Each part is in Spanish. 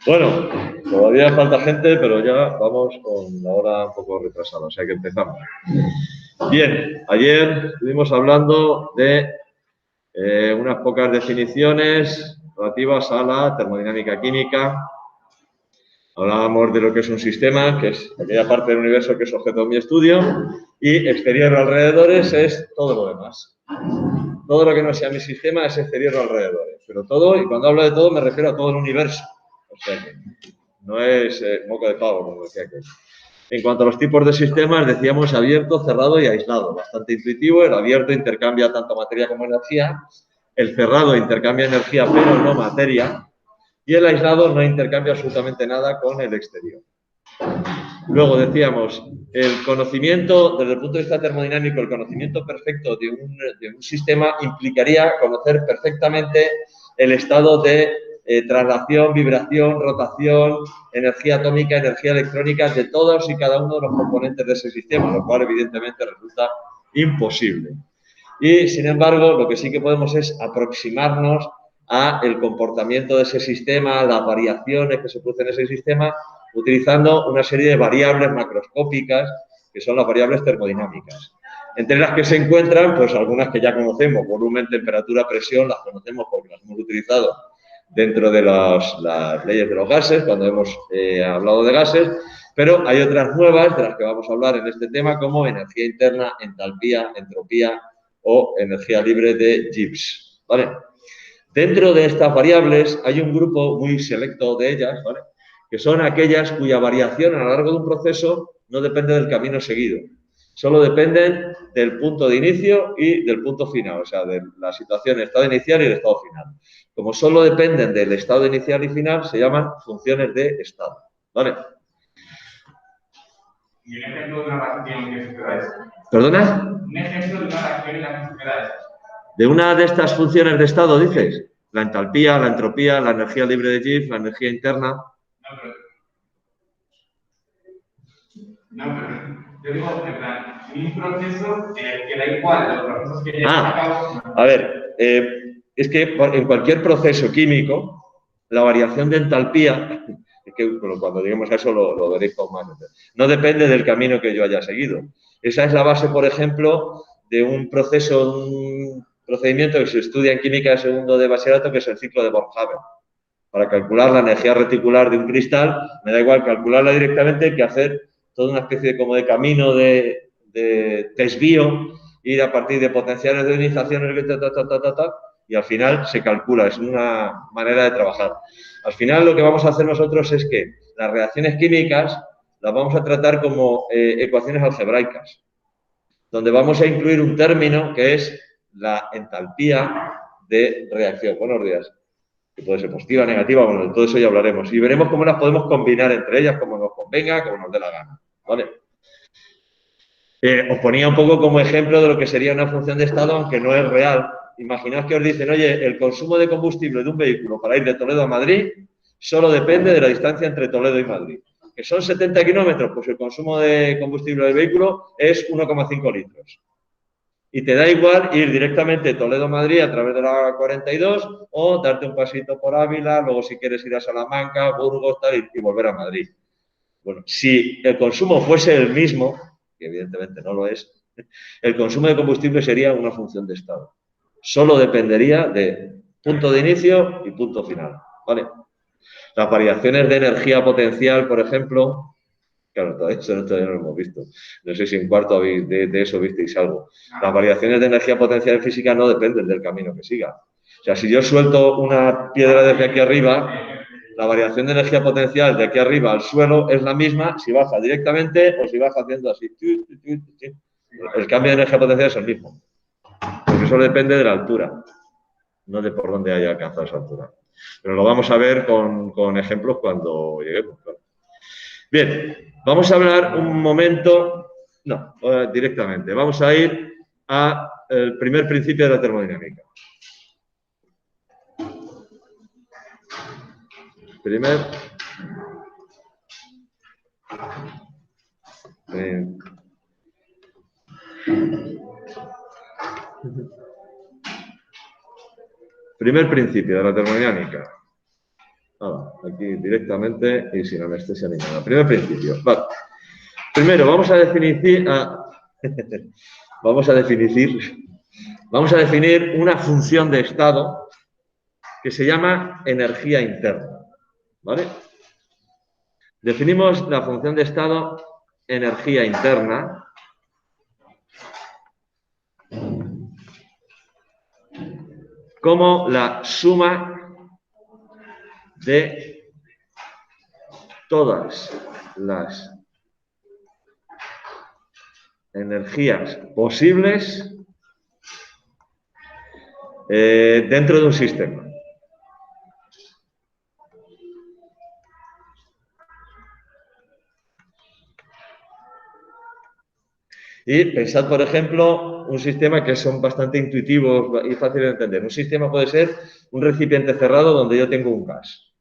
Bueno, todavía falta gente, pero ya vamos con la hora un poco retrasada, o sea que empezamos. Bien, ayer estuvimos hablando de unas pocas definiciones relativas a la termodinámica química. Hablábamos de lo que es un sistema, que es aquella parte del universo que es objeto de mi estudio, y exterior alrededores es todo lo demás. Todo lo que no sea mi sistema es exterior alrededores. Pero todo, y cuando hablo de todo me refiero a todo el universo. O sea que no es moco de pavo, como decía aquel. En cuanto a los tipos de sistemas, decíamos abierto, cerrado y aislado. Bastante intuitivo. El abierto intercambia tanto materia como energía. El cerrado intercambia energía, pero no materia. Y el aislado no intercambia absolutamente nada con el exterior. Luego decíamos, el conocimiento, desde el punto de vista termodinámico, el conocimiento perfecto de un sistema implicaría conocer perfectamente el estado de traslación, vibración, rotación, energía atómica, energía electrónica de todos y cada uno de los componentes de ese sistema, lo cual evidentemente resulta imposible. Y, sin embargo, lo que sí que podemos es aproximarnos a el comportamiento de ese sistema, las variaciones que se producen en ese sistema, utilizando una serie de variables macroscópicas, que son las variables termodinámicas. Entre las que se encuentran, pues algunas que ya conocemos, volumen, temperatura, presión, las conocemos porque las hemos utilizado dentro de las leyes de los gases, cuando hemos hablado de gases, pero hay otras nuevas de las que vamos a hablar en este tema, como energía interna, entalpía, entropía o energía libre de Gibbs, ¿vale? Dentro de estas variables hay un grupo muy selecto de ellas, ¿vale?, que son aquellas cuya variación a lo largo de un proceso no depende del camino seguido. Solo dependen del punto de inicio y del punto final, o sea, de la situación, el estado inicial y el estado final. Como solo dependen del estado inicial y final, se llaman funciones de estado, ¿vale? ¿Y un ejemplo de una reacción que suceda eso? ¿Perdona? Un ejemplo de una reacción en la que suceda eso. ¿De una de estas funciones de estado, dices? La entalpía, la entropía, la energía libre de Gibbs, la energía interna. No, pero yo digo, en plan, un proceso en el que da igual los procesos que llevan a cabo. A ver, es que en cualquier proceso químico, la variación de entalpía, es que cuando lleguemos a eso lo veréis con más. No depende del camino que yo haya seguido. Esa es la base, por ejemplo, de un proceso, un procedimiento que se estudia en química de segundo de bachillerato, que es el ciclo de Born-Haber. Para calcular la energía reticular de un cristal, me da igual calcularla directamente que hacer toda una especie de, como de camino de desvío, ir a partir de potenciales de ionización, y al final se calcula, es una manera de trabajar. Al final lo que vamos a hacer nosotros es que las reacciones químicas las vamos a tratar como ecuaciones algebraicas, donde vamos a incluir un término que es la entalpía de reacción. Buenos días. Que puede ser positiva, negativa, bueno, de todo eso ya hablaremos. Y veremos cómo las podemos combinar entre ellas, como nos convenga, como nos dé la gana. ¿Vale? Os ponía un poco como ejemplo de lo que sería una función de estado, aunque no es real. Imaginaos que os dicen, oye, el consumo de combustible de un vehículo para ir de Toledo a Madrid solo depende de la distancia entre Toledo y Madrid. Que son 70 kilómetros, pues el consumo de combustible del vehículo es 1,5 litros. Y te da igual ir directamente Toledo-Madrid a través de la 42 o darte un pasito por Ávila, luego si quieres ir a Salamanca, Burgos, tal, y volver a Madrid. Bueno, si el consumo fuese el mismo, que evidentemente no lo es, el consumo de combustible sería una función de estado. Solo dependería de punto de inicio y punto final, ¿vale? Las variaciones de energía potencial, por ejemplo, claro, todavía no lo hemos visto. No sé si en cuarto de eso visteis algo. Las variaciones de energía potencial en física no dependen del camino que siga. O sea, si yo suelto una piedra desde aquí arriba, la variación de energía potencial de aquí arriba al suelo es la misma si baja directamente o si baja haciendo así. El cambio de energía potencial es el mismo. Porque eso depende de la altura, no de por dónde haya alcanzado esa altura. Pero lo vamos a ver con ejemplos cuando lleguemos. Claro. Bien, vamos a hablar un momento, no, directamente, vamos a ir al primer principio de la termodinámica. Primer principio de la termodinámica. aquí directamente y sin anestesia ni nada. Primer principio. Vale. Primero, vamos a definir una función de estado que se llama energía interna. ¿Vale? Definimos la función de estado energía interna como la suma de todas las energías posibles dentro de un sistema. Y pensad, por ejemplo, un sistema que son bastante intuitivos y fáciles de entender. Un sistema puede ser un recipiente cerrado donde yo tengo un gas.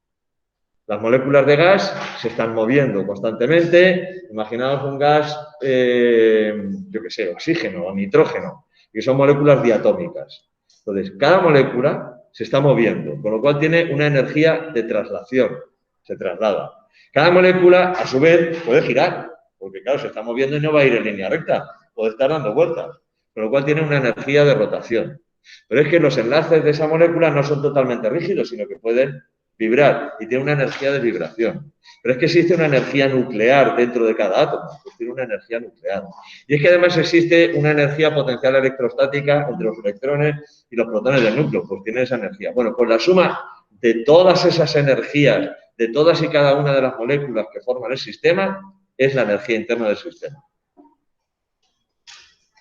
Las moléculas de gas se están moviendo constantemente. Imaginaos un gas, yo qué sé, oxígeno o nitrógeno, que son moléculas diatómicas. Entonces, cada molécula se está moviendo, con lo cual tiene una energía de traslación, se traslada. Cada molécula, a su vez, puede girar, porque claro, se está moviendo y no va a ir en línea recta, puede estar dando vueltas, con lo cual tiene una energía de rotación. Pero es que los enlaces de esa molécula no son totalmente rígidos, sino que pueden vibrar y tiene una energía de vibración. Pero es que existe una energía nuclear dentro de cada átomo, pues tiene una energía nuclear. Y es que además existe una energía potencial electrostática entre los electrones y los protones del núcleo, pues tiene esa energía. Bueno, pues la suma de todas esas energías, de todas y cada una de las moléculas que forman el sistema, es la energía interna del sistema.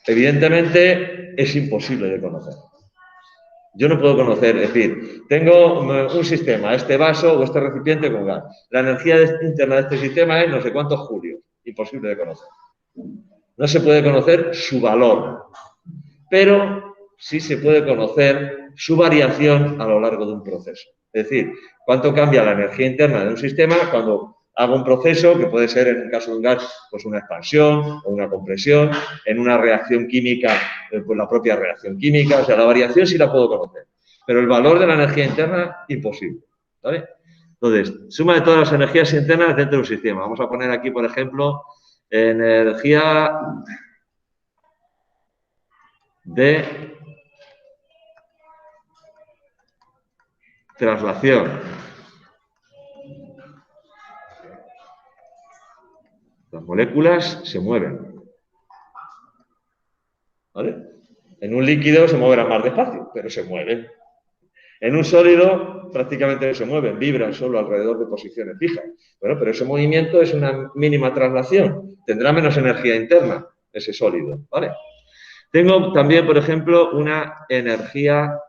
Evidentemente, es imposible de conocer. Yo no puedo conocer, es decir, tengo un sistema, este vaso o este recipiente con gas. La energía interna de este sistema es no sé cuántos julios. Imposible de conocer. No se puede conocer su valor, pero sí se puede conocer su variación a lo largo de un proceso. Es decir, cuánto cambia la energía interna de un sistema cuando hago un proceso, que puede ser en el caso de un gas, pues una expansión o una compresión, en una reacción química, pues la propia reacción química, o sea, la variación sí la puedo conocer, pero el valor de la energía interna, imposible, ¿vale? Entonces, suma de todas las energías internas dentro de un sistema. Vamos a poner aquí, por ejemplo, energía de traslación. Las moléculas se mueven. ¿Vale? En un líquido se moverán más despacio, pero se mueven. En un sólido prácticamente no se mueven, vibran solo alrededor de posiciones fijas. Bueno, pero ese movimiento es una mínima traslación. Tendrá menos energía interna ese sólido. ¿Vale? Tengo también, por ejemplo, una energía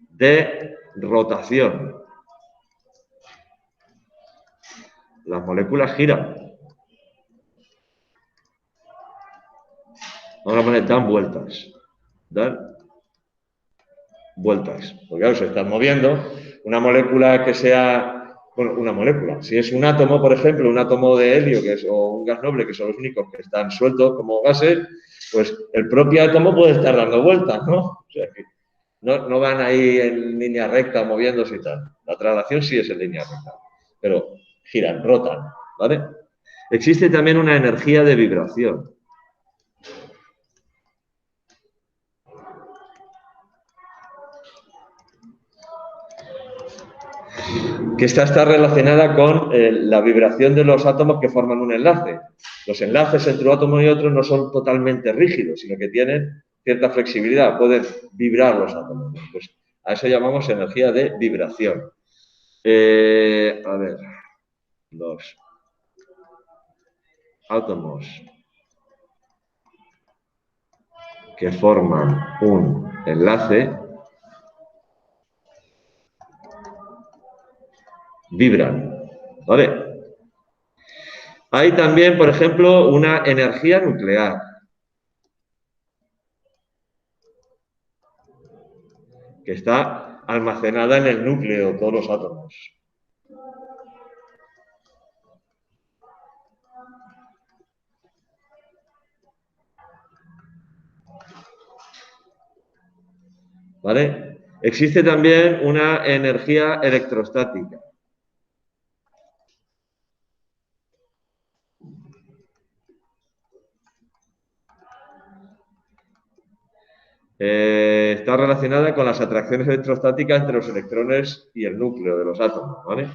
de rotación. Las moléculas giran. Vamos a poner, dan vueltas. Dan vueltas. Porque claro, se están moviendo. Una molécula que sea, bueno, una molécula. Si es un átomo, por ejemplo, un átomo de helio que es, o un gas noble, que son los únicos que están sueltos como gases, pues el propio átomo puede estar dando vueltas, ¿no? O sea que no van ahí en línea recta moviéndose y tal. La traslación sí es en línea recta, pero giran, rotan, ¿vale? Existe también una energía de vibración. Que esta está relacionada con la vibración de los átomos que forman un enlace. Los enlaces entre un átomo y otro no son totalmente rígidos, sino que tienen cierta flexibilidad, pueden vibrar los átomos. Pues a eso llamamos energía de vibración. A ver, los átomos que forman un enlace vibran, ¿vale? Hay también, por ejemplo, una energía nuclear. Que está almacenada en el núcleo de todos los átomos. ¿Vale? Existe también una energía electrostática. Está relacionada con las atracciones electrostáticas entre los electrones y el núcleo de los átomos, ¿vale?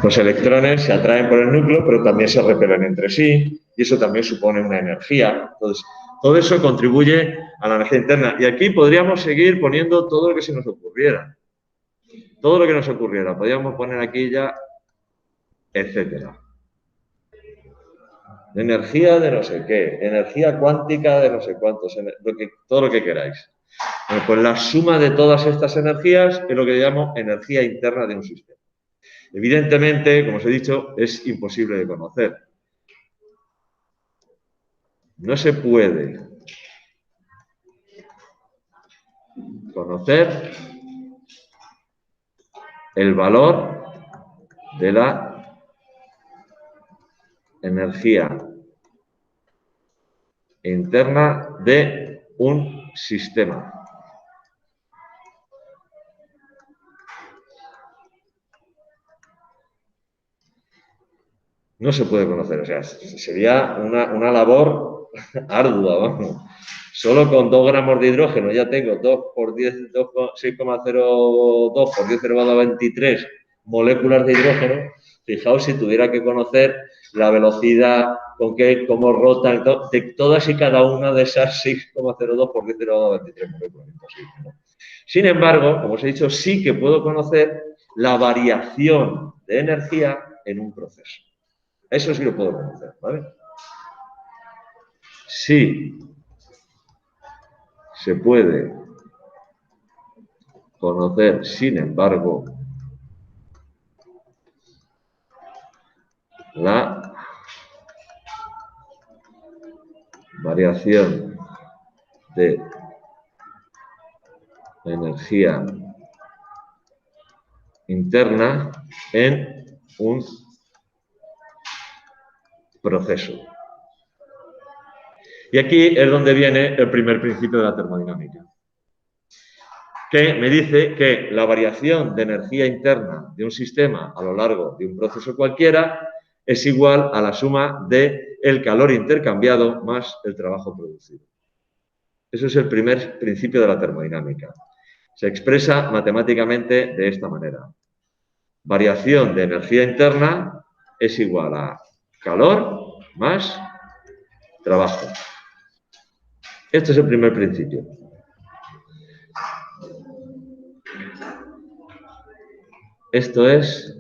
Los electrones se atraen por el núcleo, pero también se repelen entre sí, y eso también supone una energía. Entonces, todo eso contribuye a la energía interna. Y aquí podríamos seguir poniendo todo lo que se nos ocurriera. Todo lo que nos ocurriera. Podríamos poner aquí ya, etcétera. Energía de no sé qué, energía cuántica de no sé cuántos, todo lo que queráis. Bueno, pues la suma de todas estas energías es lo que llamo energía interna de un sistema. Evidentemente, como os he dicho, es imposible de conocer. No se puede conocer el valor de la energía interna de un sistema. No se puede conocer, o sea, sería una labor ardua, vamos. Solo con 2 gramos de hidrógeno ya tengo 2 por 10, 6,02 por 10 elevado a 23 moléculas de hidrógeno. Fijaos si tuviera que conocer la velocidad, con qué, cómo rotan, de todas y cada una de esas 6,02 por 10 elevado a 23 moléculas. Imposible, ¿no? Sin embargo, como os he dicho, sí que puedo conocer la variación de energía en un proceso. Eso sí lo puedo conocer, ¿vale? Sí se puede conocer, sin embargo, la variación de energía interna en un proceso. Y aquí es donde viene el primer principio de la termodinámica, que me dice que la variación de energía interna de un sistema a lo largo de un proceso cualquiera es igual a la suma del calor intercambiado más el trabajo producido. Eso es el primer principio de la termodinámica. Se expresa matemáticamente de esta manera. Variación de energía interna es igual a calor más trabajo. Este es el primer principio. Esto es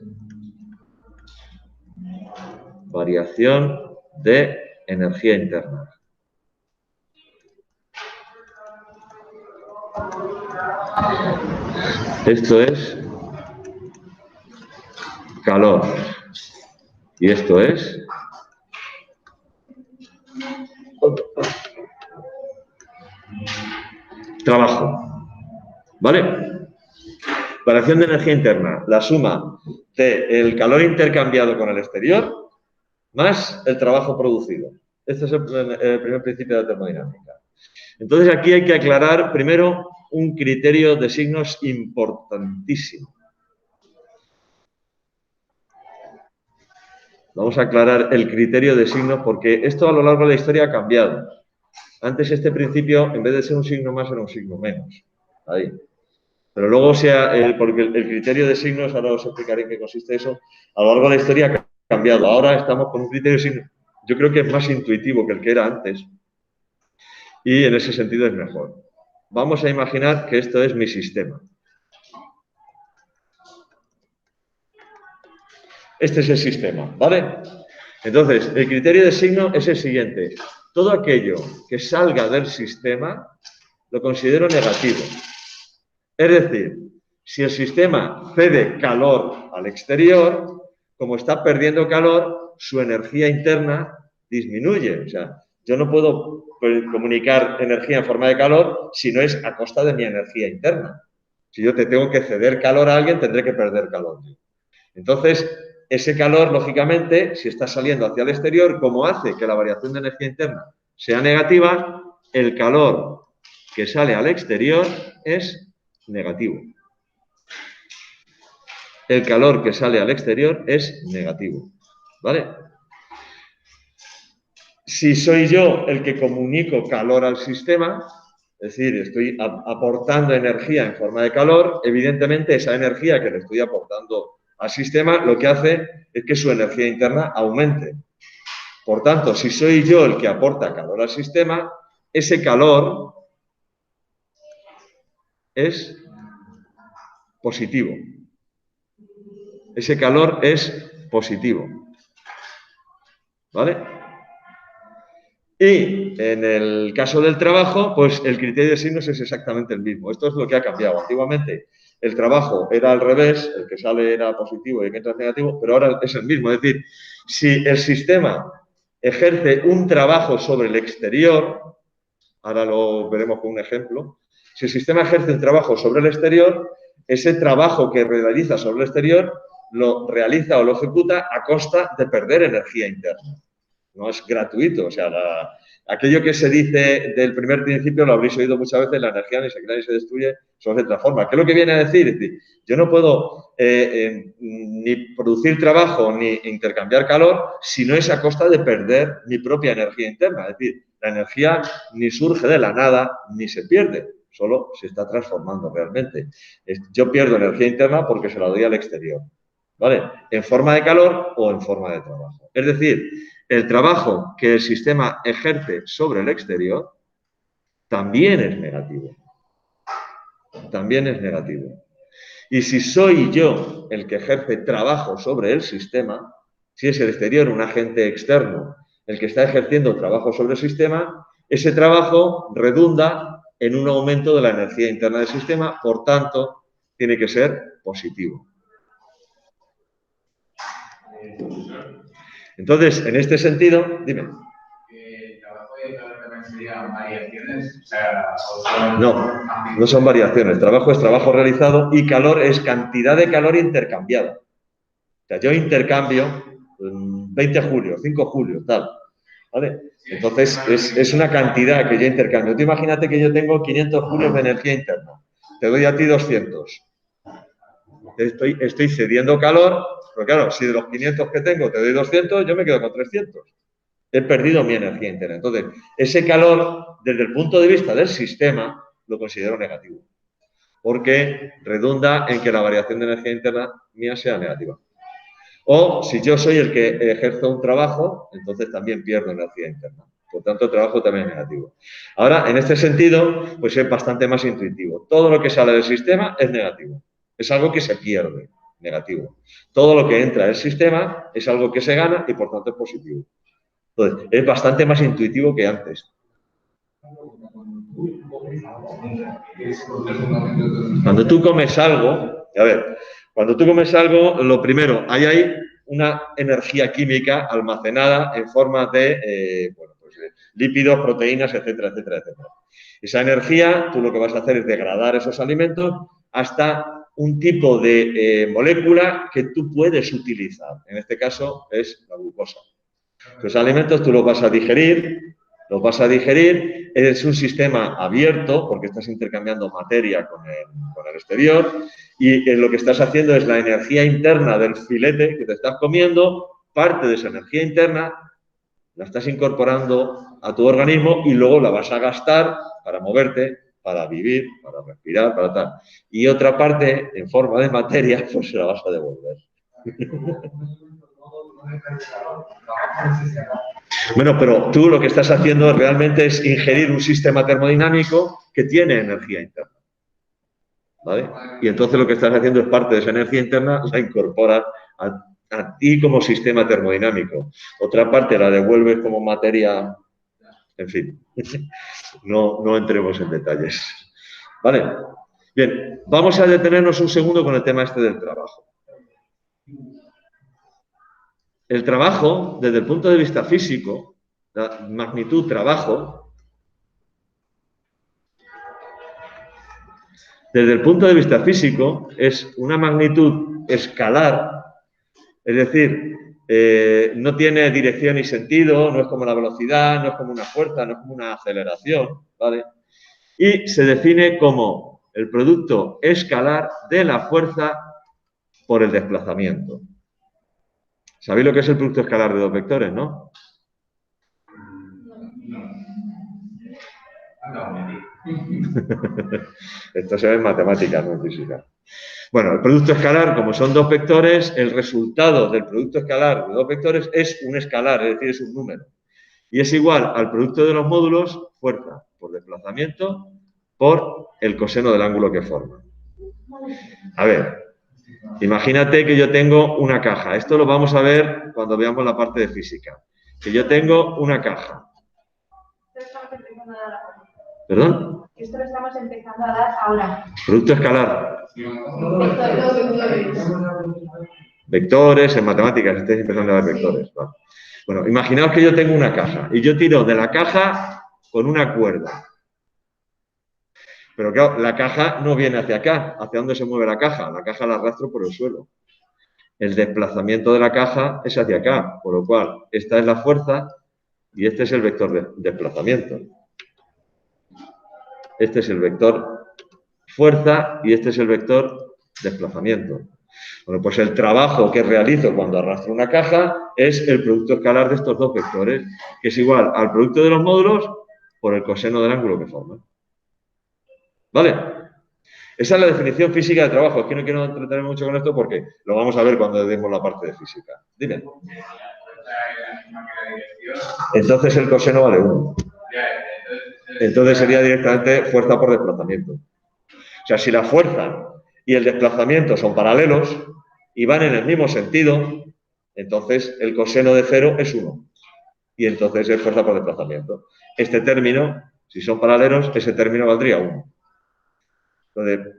variación de energía interna. Esto es calor. Y esto es trabajo. ¿Vale? Variación de energía interna, la suma del calor intercambiado con el exterior más el trabajo producido. Este es el primer principio de la termodinámica. Entonces aquí hay que aclarar primero un criterio de signos importantísimo. Vamos a aclarar el criterio de signos porque esto a lo largo de la historia ha cambiado. Antes este principio, en vez de ser un signo más, era un signo menos. Ahí. Pero luego, porque el criterio de signos, ahora os explicaré en qué consiste eso, a lo largo de la historia ha cambiado. Ahora estamos con un criterio de signos, yo creo que es más intuitivo que el que era antes. Y en ese sentido es mejor. Vamos a imaginar que esto es mi sistema. Este es el sistema, ¿vale? Entonces, el criterio de signo es el siguiente. Todo aquello que salga del sistema lo considero negativo. Es decir, Si el sistema cede calor al exterior, como está perdiendo calor, su energía interna disminuye. O sea, yo no puedo comunicar energía en forma de calor si no es a costa de mi energía interna. Si yo te tengo que ceder calor a alguien, tendré que perder calor. Entonces, ese calor, lógicamente, si está saliendo hacia el exterior, como hace que la variación de energía interna sea negativa, el calor que sale al exterior es negativo. El calor que sale al exterior es negativo. ¿Vale? Si soy yo el que comunico calor al sistema, es decir, estoy aportando energía en forma de calor, evidentemente esa energía que le estoy aportando al sistema lo que hace es que su energía interna aumente. Por tanto, si soy yo el que aporta calor al sistema, ese calor es positivo. Ese calor es positivo. ¿Vale? Y en el caso del trabajo, pues el criterio de signos es exactamente el mismo. Esto es lo que ha cambiado. Antiguamente el trabajo era al revés, el que sale era positivo y el que entra es negativo, pero ahora es el mismo. Es decir, si el sistema ejerce un trabajo sobre el exterior, ahora lo veremos con un ejemplo, si el sistema ejerce un trabajo sobre el exterior, ese trabajo que realiza sobre el exterior lo realiza o lo ejecuta a costa de perder energía interna. No es gratuito, o sea, aquello que se dice del primer principio lo habréis oído muchas veces, la energía ni se crea ni se destruye, solo se transforma. ¿Qué es lo que viene a decir? Es decir, yo no puedo ni producir trabajo ni intercambiar calor si no es a costa de perder mi propia energía interna. Es decir, la energía ni surge de la nada ni se pierde, solo se está transformando realmente. Yo pierdo energía interna porque se la doy al exterior, ¿vale? En forma de calor o en forma de trabajo. Es decir, el trabajo que el sistema ejerce sobre el exterior también es negativo. También es negativo. Y si soy yo el que ejerce trabajo sobre el sistema, si es el exterior, un agente externo, el que está ejerciendo trabajo sobre el sistema, ese trabajo redunda en un aumento de la energía interna del sistema, por tanto, tiene que ser positivo. Entonces, en este sentido, dime. ¿El trabajo de calor también serían variaciones? No son variaciones. Trabajo es trabajo realizado y calor es cantidad de calor intercambiada. O sea, yo intercambio 20 julio, 5 julio, tal. ¿Vale? Entonces, es una cantidad que yo intercambio. Tú imagínate que yo tengo 500 julios de energía interna. Te doy a ti 200. Estoy cediendo calor, pero claro, si de los 500 que tengo te doy 200, yo me quedo con 300. He perdido mi energía interna. Entonces, ese calor, desde el punto de vista del sistema, lo considero negativo. Porque redunda en que la variación de energía interna mía sea negativa. O si yo soy el que ejerzo un trabajo, entonces también pierdo energía interna. Por tanto, el trabajo también es negativo. Ahora, en este sentido, pues es bastante más intuitivo. Todo lo que sale del sistema es negativo. Es algo que se pierde, negativo. Todo lo que entra del sistema es algo que se gana y, por tanto, es positivo. Entonces, es bastante más intuitivo que antes. Cuando tú comes algo, a ver, cuando tú comes algo, lo primero, hay una energía química almacenada en forma de lípidos, proteínas, etcétera, etcétera, etcétera. Esa energía, tú lo que vas a hacer es degradar esos alimentos hasta un tipo de molécula que tú puedes utilizar. En este caso es la glucosa. Los alimentos tú los vas a digerir, es un sistema abierto porque estás intercambiando materia con el exterior y lo que estás haciendo es la energía interna del filete que te estás comiendo, parte de esa energía interna la estás incorporando a tu organismo y luego la vas a gastar para moverte, para vivir, para respirar, para tal. Y otra parte, en forma de materia, pues se la vas a devolver. Bueno, pero tú lo que estás haciendo realmente es ingerir un sistema termodinámico que tiene energía interna. ¿Vale? Y entonces lo que estás haciendo es parte de esa energía interna, la incorporas a ti como sistema termodinámico. Otra parte la devuelves como materia, en fin, no entremos en detalles. ¿Vale? Bien, vamos a detenernos un segundo con el tema este del trabajo. El trabajo, desde el punto de vista físico, la magnitud trabajo, desde el punto de vista físico, es una magnitud escalar, es decir, no tiene dirección ni sentido, no es como la velocidad, no es como una fuerza, no es como una aceleración, ¿vale? Y se define como el producto escalar de la fuerza por el desplazamiento. ¿Sabéis lo que es el producto escalar de dos vectores, no? Esto se ve en matemáticas, no en física. Bueno, el producto escalar, como son dos vectores, el resultado del producto escalar de dos vectores es un escalar, es decir, es un número. Y es igual al producto de los módulos, fuerza por desplazamiento, por el coseno del ángulo que forma. A ver, imagínate que yo tengo una caja. Esto lo vamos a ver cuando veamos la parte de física. Que yo tengo una caja. ¿Perdón? Esto lo estamos empezando a dar ahora. Producto escalar. Vectores, en matemáticas, estáis empezando a ver vectores. Vale. Bueno, imaginaos que yo tengo una caja y yo tiro de la caja con una cuerda. Pero claro, la caja no viene hacia acá. ¿Hacia dónde se mueve la caja? La caja la arrastro por el suelo. El desplazamiento de la caja es hacia acá, por lo cual esta es la fuerza y este es el vector de desplazamiento. Este es el vector fuerza y este es el vector desplazamiento. Bueno, pues el trabajo que realizo cuando arrastro una caja es el producto escalar de estos dos vectores, que es igual al producto de los módulos por el coseno del ángulo que forman. ¿Vale? Esa es la definición física de trabajo. Es que no quiero entretenerme mucho con esto porque lo vamos a ver cuando demos la parte de física. Dime. Entonces el coseno vale 1. Entonces sería directamente fuerza por desplazamiento. O sea, si la fuerza y el desplazamiento son paralelos y van en el mismo sentido, entonces el coseno de 0 es 1. Y entonces es fuerza por desplazamiento. Este término, si son paralelos, ese término valdría 1. Entonces,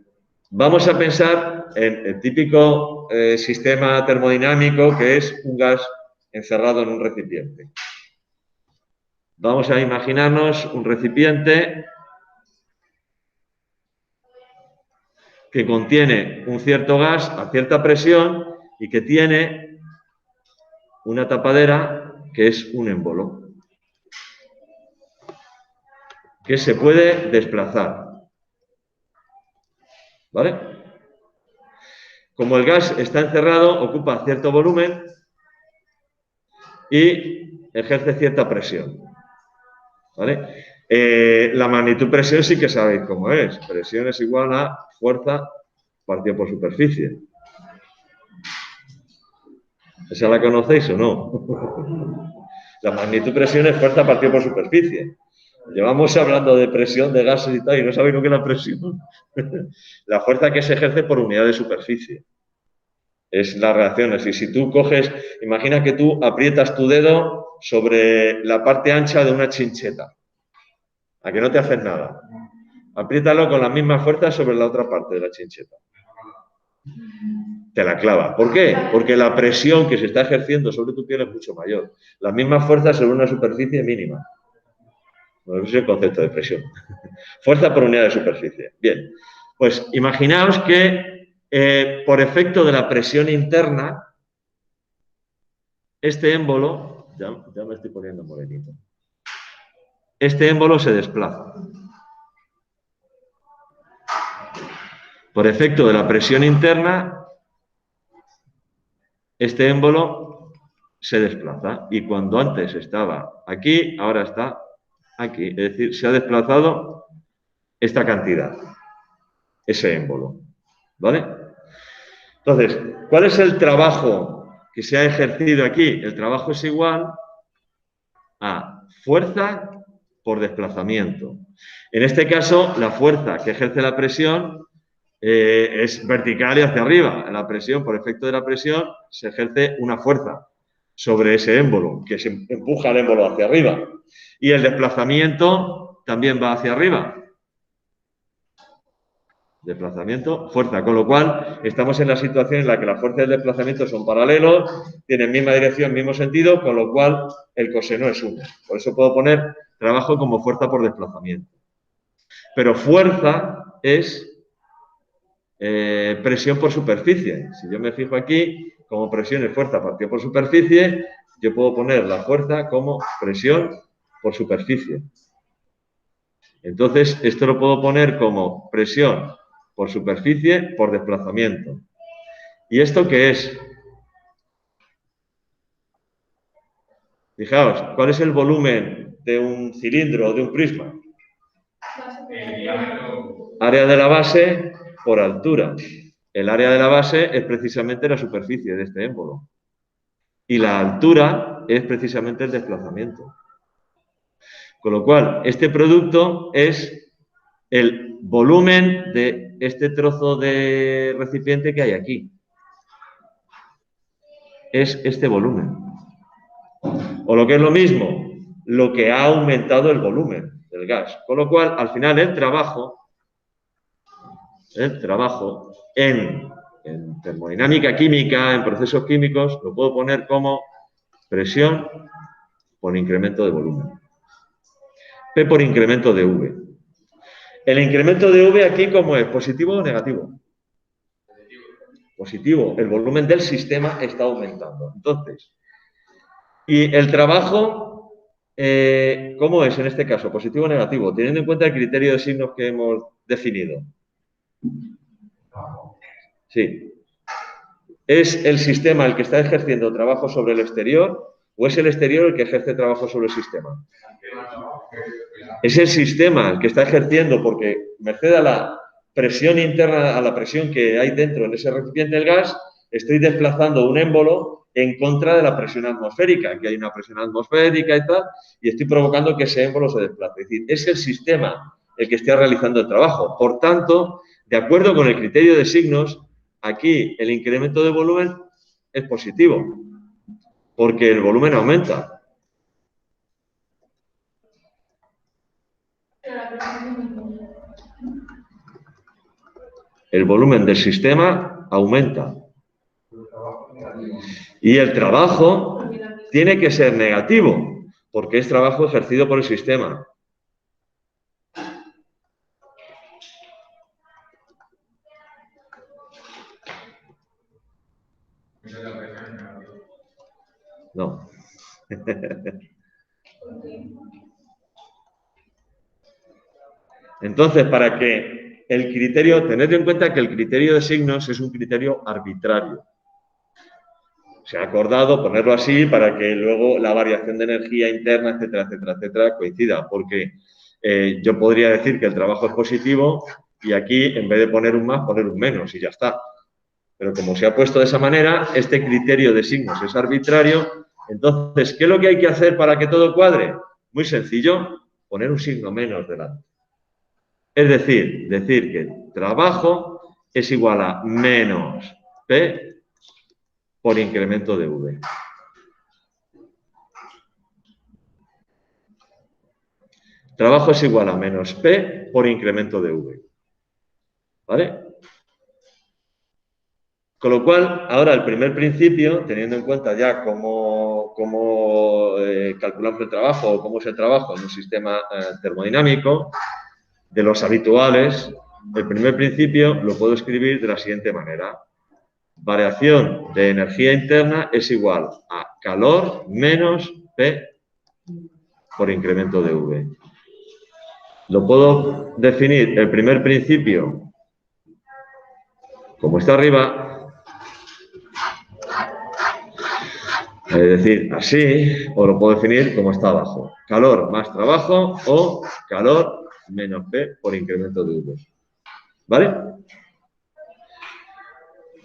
vamos a pensar en el típico sistema termodinámico que es un gas encerrado en un recipiente. Vamos a imaginarnos un recipiente que contiene un cierto gas a cierta presión y que tiene una tapadera que es un émbolo, que se puede desplazar. ¿Vale? Como el gas está encerrado, ocupa cierto volumen y ejerce cierta presión. ¿Vale? La magnitud presión sí que sabéis cómo es. Presión es igual a fuerza partido por superficie. ¿Esa la conocéis o no? La magnitud presión es fuerza partido por superficie. Llevamos hablando de presión, de gases y tal, y no sabéis lo que es la presión. La fuerza que se ejerce por unidad de superficie. Es las reacciones. Y si tú coges, imagina que tú aprietas tu dedo sobre la parte ancha de una chincheta. A que no te haces nada. Apriétalo con la misma fuerza sobre la otra parte de la chincheta. Te la clava. ¿Por qué? Porque la presión que se está ejerciendo sobre tu piel es mucho mayor. La misma fuerza sobre una superficie mínima. Bueno, ese es el concepto de presión. Fuerza por unidad de superficie. Bien. Pues imaginaos que por efecto de la presión interna, este émbolo, ya me estoy poniendo morenito, este émbolo se desplaza. Por efecto de la presión interna, este émbolo se desplaza. Y cuando antes estaba aquí, ahora está aquí. Es decir, se ha desplazado esta cantidad, ese émbolo. ¿Vale? Entonces, ¿cuál es el trabajo que se ha ejercido aquí? El trabajo es igual a fuerza por desplazamiento. En este caso, la fuerza que ejerce la presión es vertical y hacia arriba. La presión, por efecto de la presión, se ejerce una fuerza sobre ese émbolo, que se empuja el émbolo hacia arriba. Y el desplazamiento también va hacia arriba. Desplazamiento, fuerza. Con lo cual, estamos en la situación en la que las fuerzas del desplazamiento son paralelos, tienen misma dirección, mismo sentido, con lo cual el coseno es 1. Por eso puedo poner trabajo como fuerza por desplazamiento. Pero fuerza es presión por superficie. Si yo me fijo aquí, como presión es fuerza partido por superficie, yo puedo poner la fuerza como presión por superficie. Entonces, esto lo puedo poner como presión por superficie por desplazamiento. ¿Y esto qué es? Fijaos, ¿cuál es el volumen de un cilindro o de un prisma? Área de la base por altura. El área de la base es precisamente la superficie de este émbolo. Y la altura es precisamente el desplazamiento. Con lo cual, este producto es el volumen de este trozo de recipiente que hay aquí. Es este volumen. O lo que es lo mismo, lo que ha aumentado el volumen del gas. Con lo cual, al final, el trabajo en termodinámica química, en procesos químicos, lo puedo poner como presión por incremento de volumen. P por incremento de V. El incremento de V aquí, ¿cómo es? ¿Positivo o negativo? Positivo. El volumen del sistema está aumentando. Entonces, ¿y el trabajo cómo es en este caso? ¿Positivo o negativo? Teniendo en cuenta el criterio de signos que hemos definido. Sí. ¿Es el sistema el que está ejerciendo trabajo sobre el exterior o es el exterior el que ejerce trabajo sobre el sistema? Es el sistema el que está ejerciendo porque, merced a la presión interna, a la presión que hay dentro en ese recipiente del gas, estoy desplazando un émbolo en contra de la presión atmosférica, que hay una presión atmosférica y tal, y estoy provocando que ese émbolo se desplace. Es decir, es el sistema el que está realizando el trabajo. Por tanto, de acuerdo con el criterio de signos, aquí el incremento de volumen es positivo, porque el volumen aumenta. El volumen del sistema aumenta. Y el trabajo tiene que ser negativo, porque es trabajo ejercido por el sistema. No. Entonces, para que el criterio, tened en cuenta que el criterio de signos es un criterio arbitrario. Se ha acordado ponerlo así para que luego la variación de energía interna, etcétera, etcétera, etcétera, coincida, porque yo podría decir que el trabajo es positivo y aquí, en vez de poner un más, poner un menos y ya está. Pero como se ha puesto de esa manera, este criterio de signos es arbitrario. Entonces, ¿qué es lo que hay que hacer para que todo cuadre? Muy sencillo, poner un signo menos delante. Es decir que trabajo es igual a menos P por incremento de V. Trabajo es igual a menos P por incremento de V. ¿Vale? Con lo cual, ahora el primer principio, teniendo en cuenta ya cómo calculamos el trabajo o cómo es el trabajo en un sistema termodinámico, de los habituales, el primer principio lo puedo escribir de la siguiente manera. Variación de energía interna es igual a calor menos P por incremento de V. Lo puedo definir el primer principio como está arriba, es decir, así, o lo puedo definir como está abajo. Calor más trabajo o calor menos P por incremento de V. ¿Vale?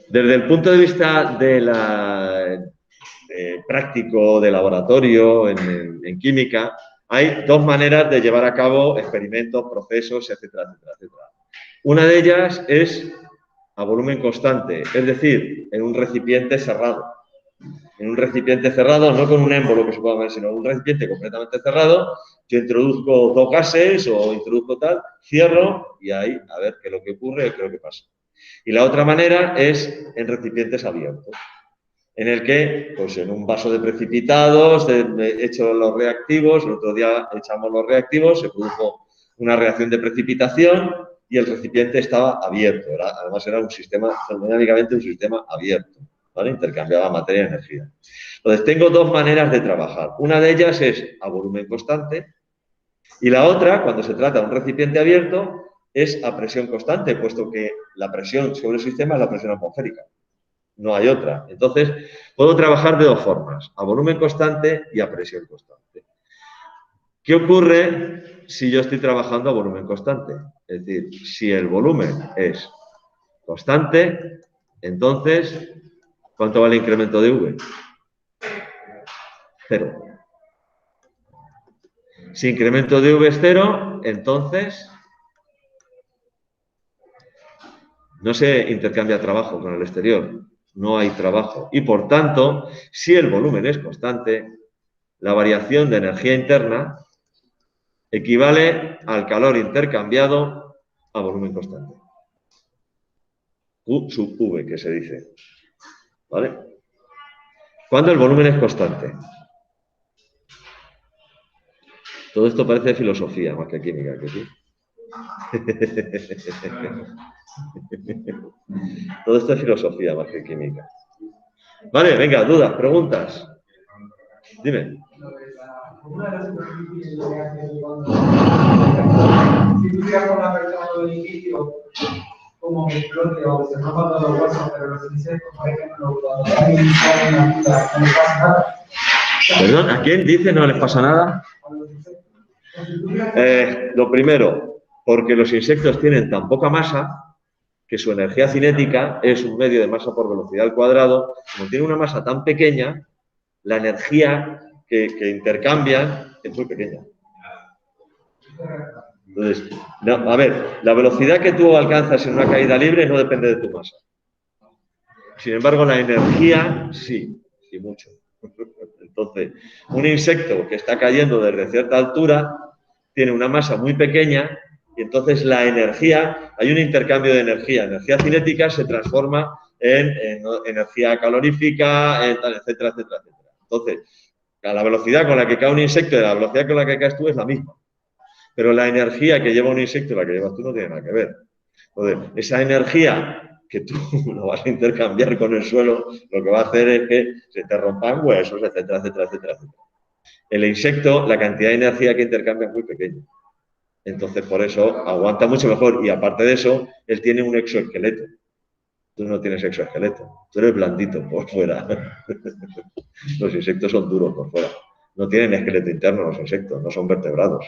Desde el punto de vista de práctico, de laboratorio, en química, hay dos maneras de llevar a cabo experimentos, procesos, etcétera, etcétera, etcétera. Una de ellas es a volumen constante, es decir, en un recipiente cerrado. en un recipiente cerrado, no con un émbolo que se pueda ver, sino en un recipiente completamente cerrado, yo introduzco 2 gases o introduzco tal, cierro y ahí a ver qué es lo que ocurre, qué es lo que pasa. Y la otra manera es en recipientes abiertos, en el que, pues en un vaso de precipitados, echo los reactivos, el otro día echamos los reactivos, se produjo una reacción de precipitación y el recipiente estaba abierto. Además era un sistema, termodinámicamente un sistema abierto, ¿vale? Intercambiaba materia y energía. Entonces tengo 2 maneras de trabajar. Una de ellas es a volumen constante y la otra, cuando se trata de un recipiente abierto, es a presión constante, puesto que la presión sobre el sistema es la presión atmosférica. No hay otra. Entonces, puedo trabajar de 2 formas, a volumen constante y a presión constante. ¿Qué ocurre si yo estoy trabajando a volumen constante? Es decir, si el volumen es constante, entonces, ¿cuánto vale el incremento de V? 0. Si incremento de V es 0, entonces no se intercambia trabajo con el exterior. No hay trabajo. Y, por tanto, si el volumen es constante, la variación de energía interna equivale al calor intercambiado a volumen constante. Q sub V, que se dice. ¿Vale? Cuando el volumen es constante. Todo esto parece filosofía más que química, ¿que sí? Todo esto es filosofía más que química. Vale, venga, dudas, preguntas. Dime. Una de las superficies que hace si tú tiras con una persona de un edificio, como que explote o se rompan todos los huesos, pero los insectos, por ejemplo, cuando hay una vida, no les pasa nada. ¿Perdón? ¿A quién dice no les pasa nada? Lo primero, porque los insectos tienen tan poca masa que su energía cinética es un medio de masa por velocidad al cuadrado. Como tiene una masa tan pequeña, la energía que intercambian es muy pequeña. Entonces, no, a ver, la velocidad que tú alcanzas en una caída libre no depende de tu masa. Sin embargo, la energía sí, y mucho. Entonces, un insecto que está cayendo desde cierta altura tiene una masa muy pequeña y entonces la energía, hay un intercambio de energía. Energía cinética se transforma en energía calorífica, etcétera, etcétera, etcétera. Entonces, a la velocidad con la que cae un insecto y la velocidad con la que caes tú es la misma. Pero la energía que lleva un insecto y la que llevas tú no tiene nada que ver. Entonces, esa energía que tú lo vas a intercambiar con el suelo, lo que va a hacer es que se te rompan huesos, etcétera, etcétera, etcétera, etcétera. El insecto, la cantidad de energía que intercambia es muy pequeña. Entonces, por eso, aguanta mucho mejor. Y aparte de eso, él tiene un exoesqueleto. Tú no tienes exoesqueleto. Tú eres blandito por fuera. Los insectos son duros por fuera. No tienen esqueleto interno los insectos, no son vertebrados.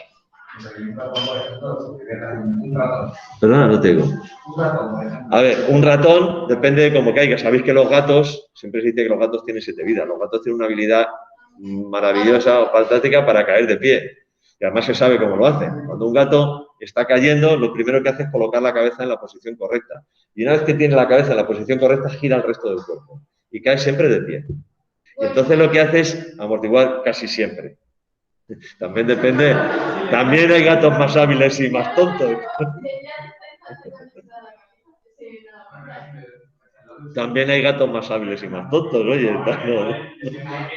Perdona, no te digo. A ver, un ratón depende de cómo caiga. Sabéis que los gatos, siempre se dice que los gatos tienen 7 vidas. Los gatos tienen una habilidad maravillosa o fantástica para caer de pie. Y además se sabe cómo lo hacen. Cuando un gato está cayendo, lo primero que hace es colocar la cabeza en la posición correcta. Y una vez que tiene la cabeza en la posición correcta, gira el resto del cuerpo. Y cae siempre de pie. Y entonces lo que hace es amortiguar casi siempre. También depende, también hay gatos más hábiles y más tontos. También hay gatos más hábiles y más tontos, oye,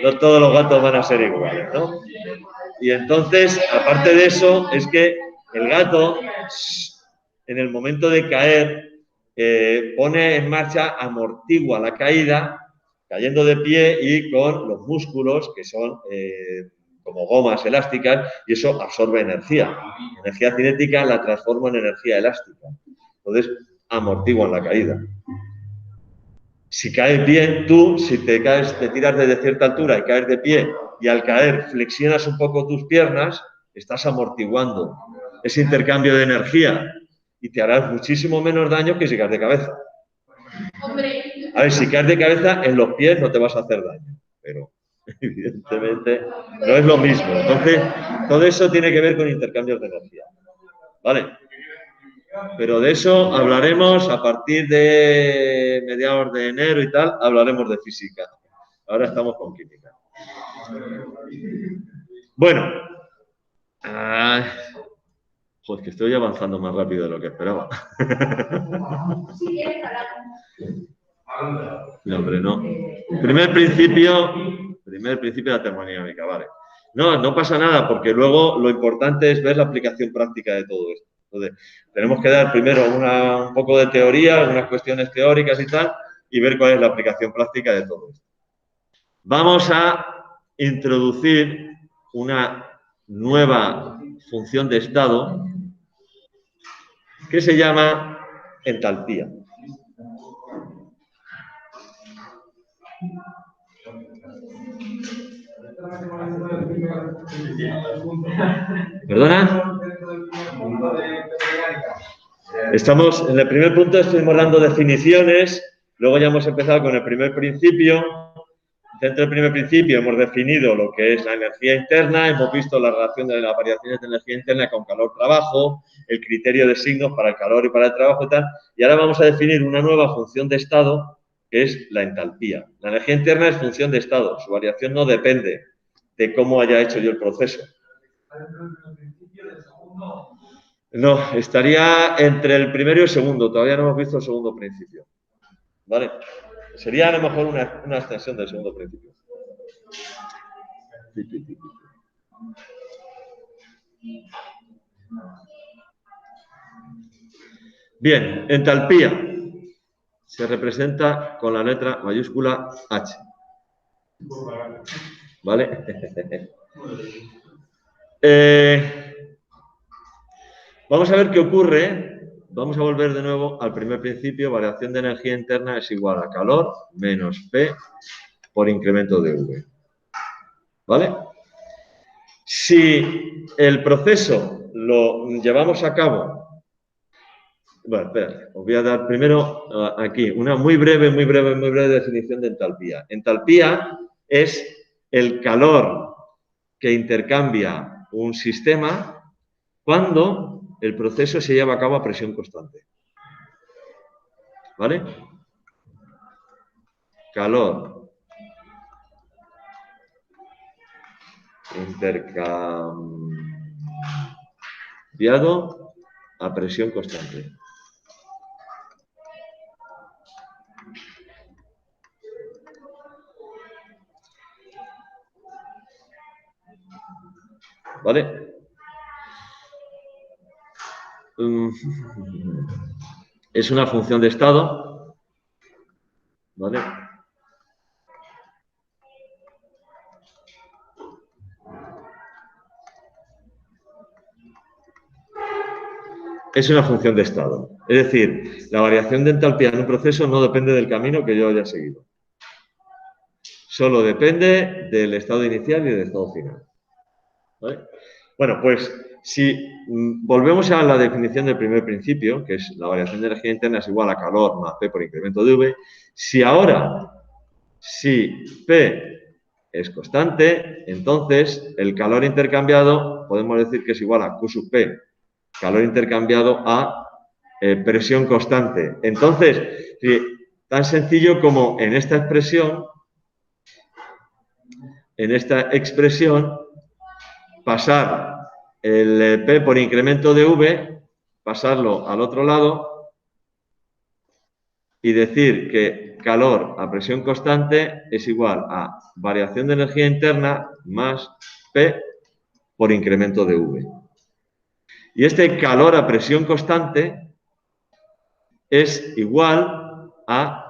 no todos los gatos van a ser iguales, ¿no? Y entonces, aparte de eso, es que el gato, en el momento de caer, pone en marcha, amortigua la caída, cayendo de pie y con los músculos, que son como gomas elásticas, y eso absorbe energía. Energía cinética la transforma en energía elástica. Entonces, amortiguan la caída. Si caes bien, tú, si te tiras desde cierta altura y caes de pie, y al caer flexionas un poco tus piernas, estás amortiguando ese intercambio de energía y te harás muchísimo menos daño que si caes de cabeza. A ver, si caes de cabeza, en los pies no te vas a hacer daño, pero evidentemente no es lo mismo. Entonces, todo eso tiene que ver con intercambios de energía. ¿Vale? Pero de eso hablaremos a partir de mediados de enero y tal, hablaremos de física Ahora estamos con química. Bueno. Pues que estoy avanzando más rápido de lo que esperaba. Si quieres hablar. No, hombre, no. Primer principio de la termodinámica, vale. No pasa nada, porque luego lo importante es ver la aplicación práctica de todo esto. Entonces, tenemos que dar primero un poco de teoría, algunas cuestiones teóricas y tal, y ver cuál es la aplicación práctica de todo esto. Vamos a introducir una nueva función de estado que se llama entalpía. ¿Perdona? Estamos en el primer punto, estuvimos dando definiciones, luego ya hemos empezado con el primer principio. Dentro del primer principio hemos definido lo que es la energía interna, hemos visto la relación de las variaciones de energía interna con calor-trabajo, el criterio de signos para el calor y para el trabajo y tal, y ahora vamos a definir una nueva función de estado que es la entalpía. La energía interna es función de estado, su variación no depende de cómo haya hecho yo el proceso. No, estaría entre el primero y el segundo, todavía no hemos visto el segundo principio. ¿Vale? Sería a lo mejor una extensión del segundo principio. Bien, entalpía se representa con la letra mayúscula H. ¿Vale? Vamos a ver qué ocurre. Vamos a volver de nuevo al primer principio. Variación de energía interna es igual a calor menos P por incremento de V. ¿Vale? Si el proceso lo llevamos a cabo... Bueno, espera, os voy a dar primero aquí una muy breve definición de entalpía. Entalpía es el calor que intercambia un sistema cuando el proceso se lleva a cabo a presión constante. ¿Vale? Calor intercambiado a presión constante. ¿Vale? Es una función de estado. ¿Vale? Es una función de estado. Es decir, la variación de entalpía en un proceso no depende del camino que yo haya seguido. Solo depende del estado inicial y del estado final. ¿Vale? Bueno, pues si volvemos a la definición del primer principio, que es la variación de energía interna es igual a calor más P por incremento de V, si P es constante, entonces el calor intercambiado podemos decir que es igual a Q sub P, calor intercambiado a presión constante. Entonces, tan sencillo como en esta expresión, pasar el P por incremento de V, pasarlo al otro lado y decir que calor a presión constante es igual a variación de energía interna más P por incremento de V. Y este calor a presión constante es igual a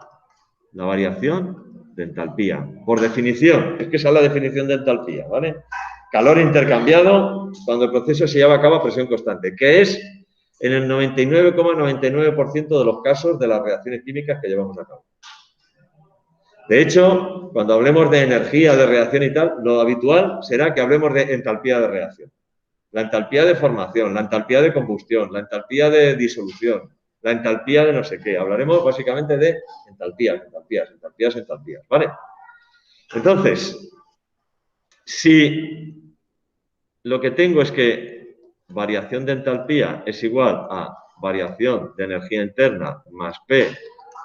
la variación de entalpía. Por definición, es que esa es la definición de entalpía, ¿vale? Calor intercambiado cuando el proceso se lleva a cabo a presión constante, que es en el 99,99% de los casos de las reacciones químicas que llevamos a cabo. De hecho, cuando hablemos de energía, de reacción y tal, lo habitual será que hablemos de entalpía de reacción. La entalpía de formación, la entalpía de combustión, la entalpía de disolución, la entalpía de no sé qué. Hablaremos básicamente de entalpías, ¿vale? Entonces, si lo que tengo es que variación de entalpía es igual a variación de energía interna más P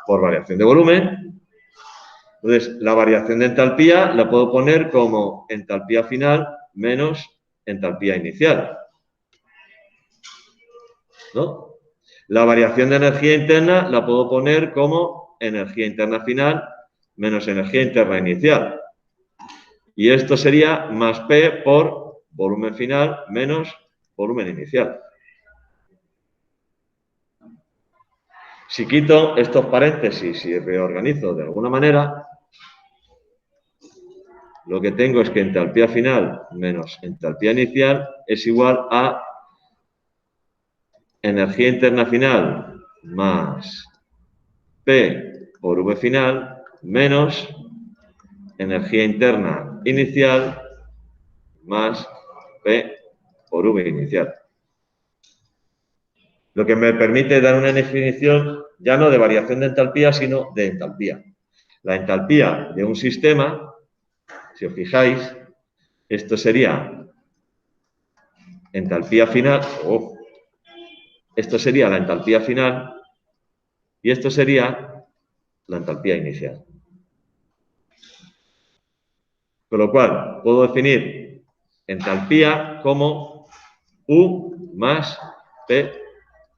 por variación de volumen, Entonces, la variación de entalpía la puedo poner como entalpía final menos entalpía inicial, ¿no? La variación de energía interna la puedo poner como energía interna final menos energía interna inicial. Y esto sería más P por volumen final menos volumen inicial. Si quito estos paréntesis y reorganizo de alguna manera, lo que tengo es que entalpía final menos entalpía inicial es igual a energía interna final más P por V final menos energía interna inicial más P por V inicial. Lo que me permite dar una definición ya no de variación de entalpía, sino de entalpía. La entalpía de un sistema, si os fijáis, esto sería entalpía final, esto sería la entalpía final y esto sería la entalpía inicial. Con lo cual, puedo definir entalpía como U más P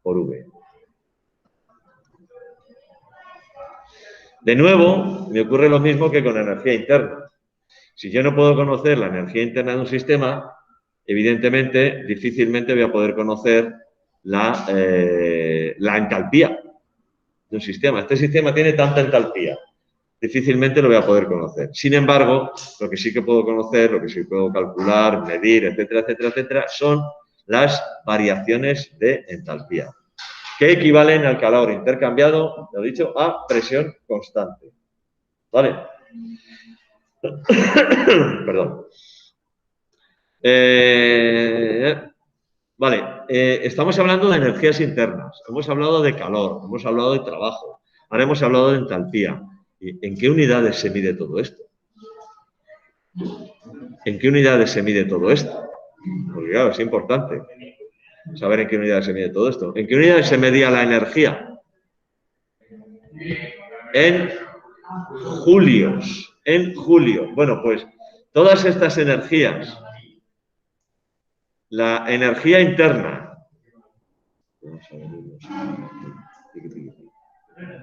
por V. De nuevo, me ocurre lo mismo que con energía interna. Si yo no puedo conocer la energía interna de un sistema, evidentemente, difícilmente voy a poder conocer la entalpía de un sistema. Este sistema tiene tanta entalpía, difícilmente lo voy a poder conocer. Sin embargo, lo que sí que puedo conocer, lo que sí puedo calcular, medir, etcétera, etcétera, etcétera, son las variaciones de entalpía, que equivalen al calor intercambiado, lo he dicho, a presión constante. ¿Vale? Perdón. Vale, estamos hablando de energías internas, hemos hablado de calor, hemos hablado de trabajo, ahora hemos hablado de entalpía. ¿En qué unidades se mide todo esto? ¿En qué unidades se mide todo esto? Porque claro, es importante saber en qué unidades se mide todo esto. ¿En qué unidades se medía la energía? En julios. En julio. Bueno, pues todas estas energías, la energía interna,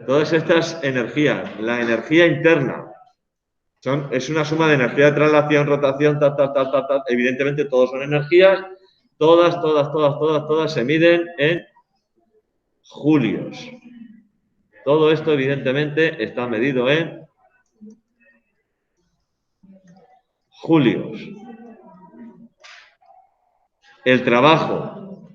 todas estas energías, la energía interna, es una suma de energía de traslación, rotación, tal. Evidentemente, todos son energías, todas se miden en julios. Todo esto, evidentemente, está medido en julios. El trabajo,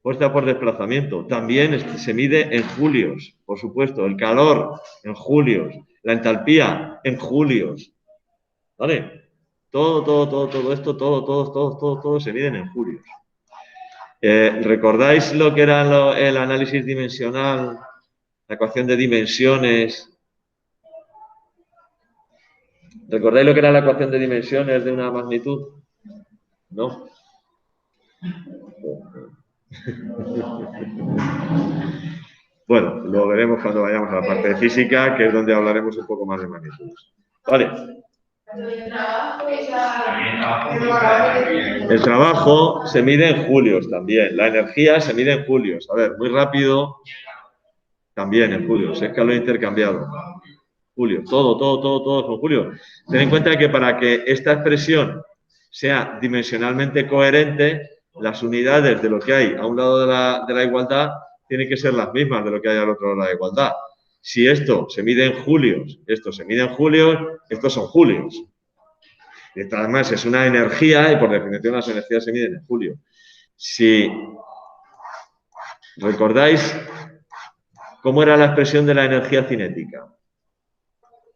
fuerza por desplazamiento, también se mide en julios, por supuesto. El calor, en julios. La entalpía, en julios. ¿Vale? Todo esto, todo se miden en julios. ¿Recordáis lo que era el análisis dimensional, la ecuación de dimensiones? ¿Recordáis lo que era la ecuación de dimensiones de una magnitud? ¿No? Bueno, lo veremos cuando vayamos a la parte de física, que es donde hablaremos un poco más de magnitudes. Vale. El trabajo se mide en julios también. La energía se mide en julios. A ver, muy rápido. También en julios. Es calor intercambiado. Julio. Todo con julio. Ten en cuenta que para que esta expresión sea dimensionalmente coherente, las unidades de lo que hay a un lado de la igualdad tienen que ser las mismas de lo que hay al otro lado de la igualdad. Si esto se mide en julios, esto se mide en julios, estos son julios. Y esto además es una energía y por definición las energías se miden en julio. Si recordáis cómo era la expresión de la energía cinética.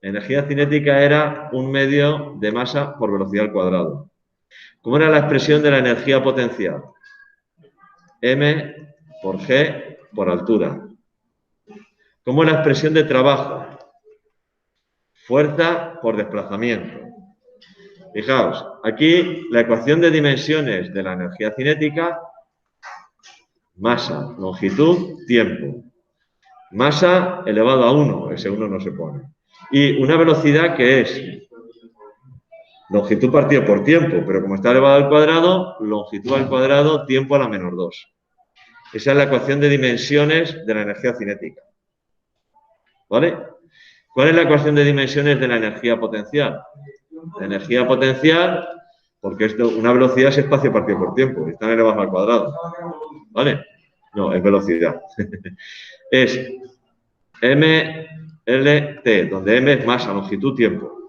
La energía cinética era un medio de masa por velocidad al cuadrado. ¿Cómo era la expresión de la energía potencial? M por G por altura. ¿Cómo es la expresión de trabajo? Fuerza por desplazamiento. Fijaos, aquí la ecuación de dimensiones de la energía cinética, masa, longitud, tiempo. Masa elevado a 1, ese 1 no se pone. Y una velocidad que es longitud partido por tiempo, pero como está elevado al cuadrado, longitud al cuadrado, tiempo a la menor 2. Esa es la ecuación de dimensiones de la energía cinética. ¿Vale? ¿Cuál es la ecuación de dimensiones de la energía potencial? La energía potencial, porque esto, una velocidad es espacio partido por tiempo, están elevados al cuadrado. ¿Vale? No, es velocidad. Es mLt, donde m es masa, longitud, tiempo.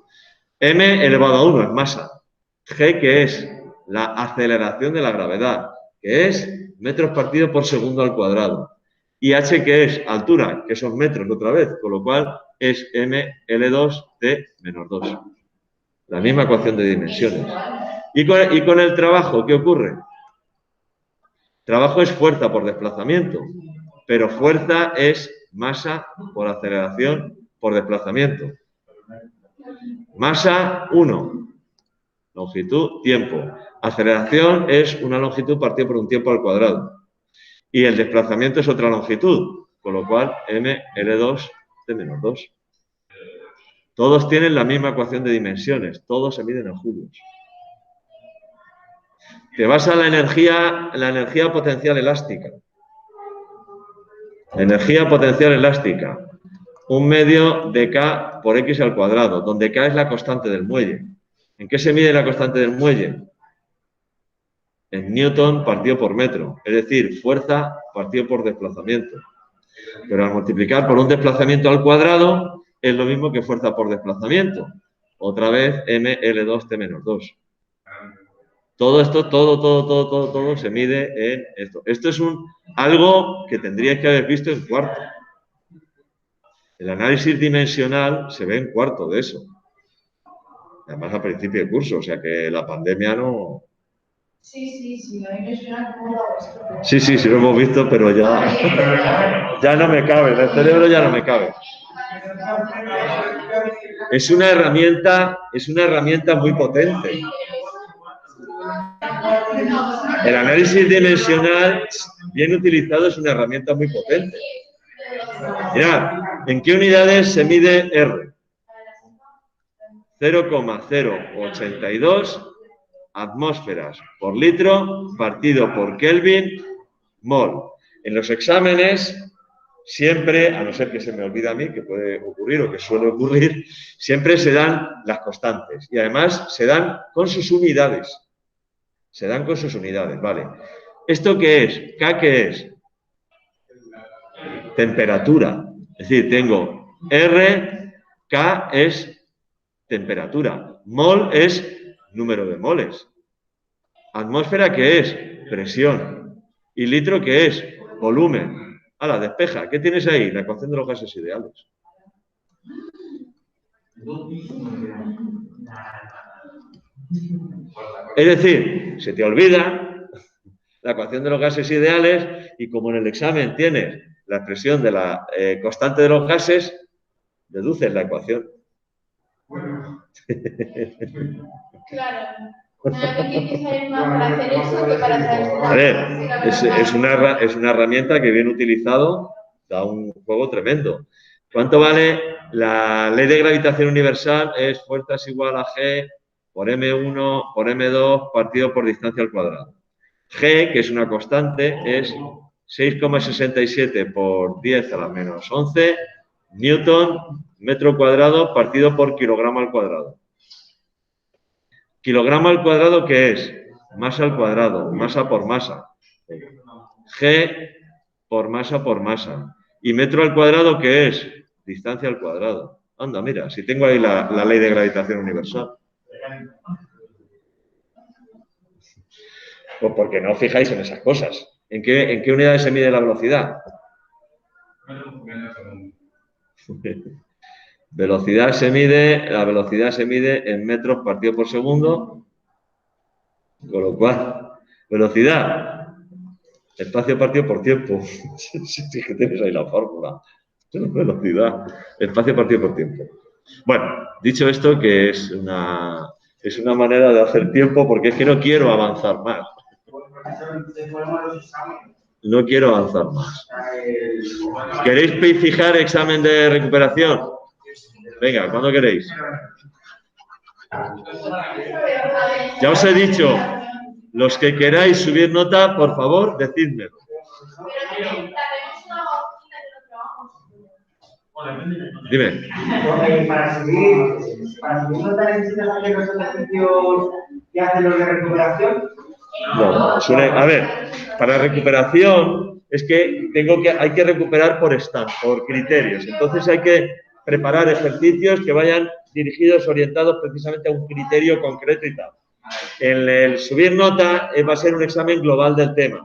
M elevado a 1 es masa. G, que es la aceleración de la gravedad, que es metros partido por segundo al cuadrado. Y H, que es altura, que son metros otra vez, con lo cual es mL2t menos 2. La misma ecuación de dimensiones. Y con el trabajo, ¿qué ocurre? Trabajo es fuerza por desplazamiento, pero fuerza es masa por aceleración por desplazamiento. Masa, 1. Longitud, tiempo. Aceleración es una longitud partida por un tiempo al cuadrado. Y el desplazamiento es otra longitud, con lo cual mL2 t menos 2. Todos tienen la misma ecuación de dimensiones, todos se miden en julios. Te vas a la energía potencial elástica. Energía potencial elástica. 1/2 de K por X al cuadrado, donde K es la constante del muelle. ¿En qué se mide la constante del muelle? En Newton partido por metro, es decir, fuerza partido por desplazamiento. Pero al multiplicar por un desplazamiento al cuadrado es lo mismo que fuerza por desplazamiento. Otra vez mL2t menos 2. Todo esto, todo se mide en esto. Esto es algo que tendríais que haber visto en cuarto. El análisis dimensional se ve en cuarto de eso. Además a principio de curso, o sea que la pandemia no... Sí, a mí me suena como la Sí, lo hemos visto, pero ya no me cabe, en el cerebro ya no me cabe. Es una herramienta muy potente. El análisis dimensional, bien utilizado, es una herramienta muy potente. Mirad, ¿en qué unidades se mide R? 0,082 atmósferas por litro partido por Kelvin mol. En los exámenes, siempre, a no ser que se me olvide a mí, que puede ocurrir o que suele ocurrir, siempre se dan las constantes. Y además se dan con sus unidades. Se dan con sus unidades, ¿vale? ¿Esto qué es? ¿K qué es? Temperatura. Es decir, tengo R, K es temperatura. Mol es número de moles. Atmósfera, ¿qué es? Presión. Y litro, ¿qué es? Volumen. Ahora, despeja. ¿Qué tienes ahí? La ecuación de los gases ideales. Es decir, se te olvida la ecuación de los gases ideales y como en el examen tienes la expresión de la constante de los gases, deduces la ecuación. Bueno. Claro. Hay que saber más para hacer eso que para saber. A ver, es una herramienta que bien utilizado da un juego tremendo. ¿Cuánto vale la ley de gravitación universal? Es fuerza es igual a G por M1 por M2 partido por distancia al cuadrado. G, que es una constante, es 6,67 por 10 a la menos 11 Newton metro cuadrado partido por kilogramo al cuadrado. Kilogramo al cuadrado, ¿qué es? Masa al cuadrado, masa por masa. G por masa. ¿Y metro al cuadrado qué es? Distancia al cuadrado. Anda, mira, si tengo ahí la ley de gravitación universal. Pues porque no os fijáis en esas cosas. ¿En qué unidades se mide la velocidad? La velocidad se mide en metros partido por segundo, con lo cual, velocidad, espacio partido por tiempo. Sí, que tienes ahí la fórmula. Velocidad, espacio partido por tiempo. Bueno, dicho esto, que es una manera de hacer tiempo, porque es que no quiero avanzar más. No quiero avanzar más. ¿Queréis fijar examen de recuperación? Venga, ¿cuándo queréis? Ya os he dicho, los que queráis subir nota, por favor, decidme. Dime. Para subir nota necesitas hacer los ejercicios que hacen los de recuperación. No, a ver, para recuperación es que hay que recuperar por criterios. Entonces hay que preparar ejercicios que vayan dirigidos, orientados precisamente a un criterio concreto y tal. El subir nota va a ser un examen global del tema.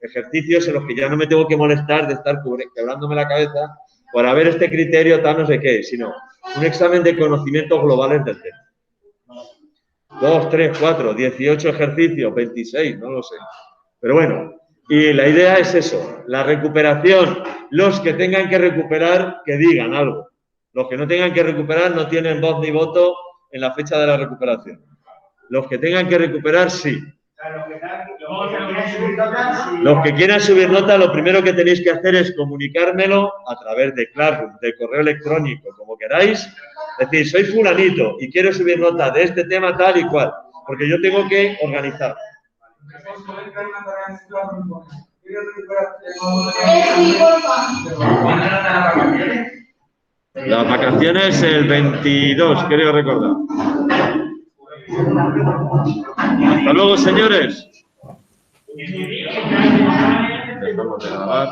Ejercicios en los que ya no me tengo que molestar de estar quebrándome la cabeza por haber este criterio tal no sé qué, sino un examen de conocimientos globales del tema. 2, 3, 4, 18 ejercicios, 26, no lo sé. Pero bueno, y la idea es eso, la recuperación. Los que tengan que recuperar, que digan algo. Los que no tengan que recuperar no tienen voz ni voto en la fecha de la recuperación. Los que tengan que recuperar, sí. Los que quieran subir nota, lo primero que tenéis que hacer es comunicármelo a través de Classroom, de correo electrónico, como queráis. Es decir, soy fulanito y quiero subir nota de este tema tal y cual, porque yo tengo que organizar. Las vacaciones el 22, creo recordar. Hasta luego, señores. Dejamos de grabar.